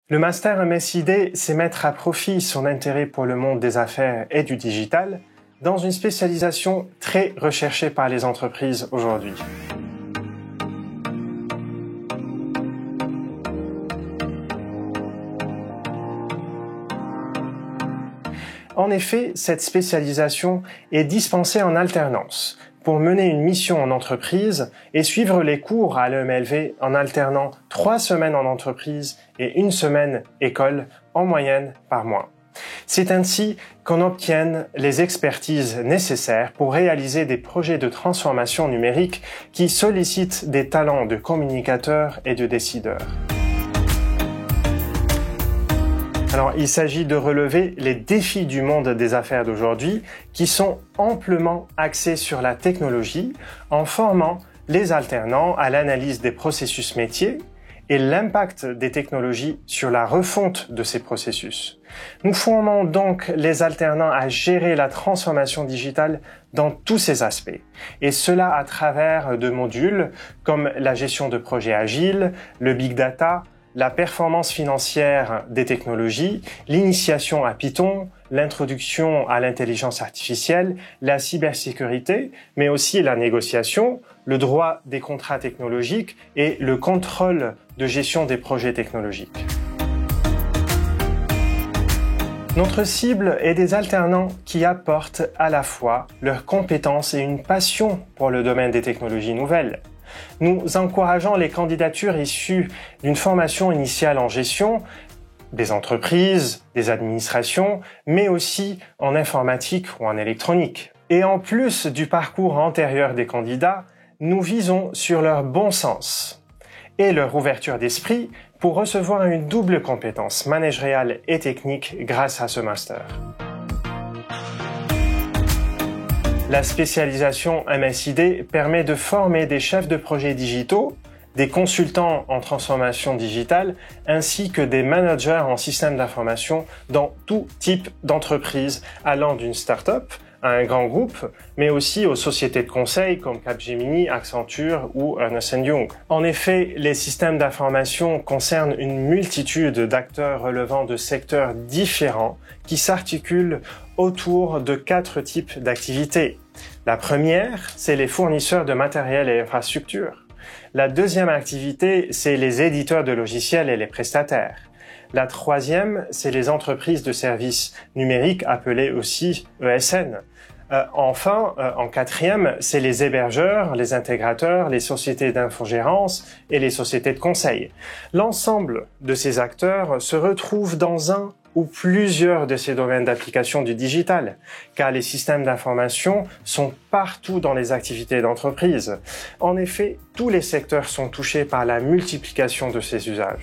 Le master MSID, c'est mettre à profit son intérêt pour le monde des affaires et du digital dans une spécialisation très recherchée par les entreprises aujourd'hui. En effet, cette spécialisation est dispensée en alternance pour mener une mission en entreprise et suivre les cours à l'EMLV en alternant 3 semaines en entreprise et 1 semaine école en moyenne par mois. C'est ainsi qu'on obtienne les expertises nécessaires pour réaliser des projets de transformation numérique qui sollicitent des talents de communicateurs et de décideurs. Alors, il s'agit de relever les défis du monde des affaires d'aujourd'hui qui sont amplement axés sur la technologie en formant les alternants à l'analyse des processus métiers et l'impact des technologies sur la refonte de ces processus. Nous formons donc les alternants à gérer la transformation digitale dans tous ses aspects, et cela à travers de modules comme la gestion de projets agiles, le big data, la performance financière des technologies, l'initiation à Python, l'introduction à l'intelligence artificielle, la cybersécurité, mais aussi la négociation, le droit des contrats technologiques et le contrôle de gestion des projets technologiques. Notre cible est des alternants qui apportent à la fois leurs compétences et une passion pour le domaine des technologies nouvelles. Nous encourageons les candidatures issues d'une formation initiale en gestion, des entreprises, des administrations, mais aussi en informatique ou en électronique. Et en plus du parcours antérieur des candidats, nous visons sur leur bon sens et leur ouverture d'esprit pour recevoir une double compétence managériale et technique grâce à ce master. La spécialisation MSID permet de former des chefs de projets digitaux, des consultants en transformation digitale, ainsi que des managers en système d'information dans tout type d'entreprise, allant d'une start-up à un grand groupe, mais aussi aux sociétés de conseil comme Capgemini, Accenture ou Ernst & Young. En effet, les systèmes d'information concernent une multitude d'acteurs relevant de secteurs différents qui s'articulent autour de 4 types d'activités. La première, c'est les fournisseurs de matériel et infrastructures. La deuxième activité, c'est les éditeurs de logiciels et les prestataires. La troisième, c'est les entreprises de services numériques appelées aussi ESN. Enfin, en quatrième, c'est les hébergeurs, les intégrateurs, les sociétés d'infogérance et les sociétés de conseil. L'ensemble de ces acteurs se retrouvent dans un ou plusieurs de ces domaines d'application du digital, car les systèmes d'information sont partout dans les activités d'entreprise. En effet, tous les secteurs sont touchés par la multiplication de ces usages.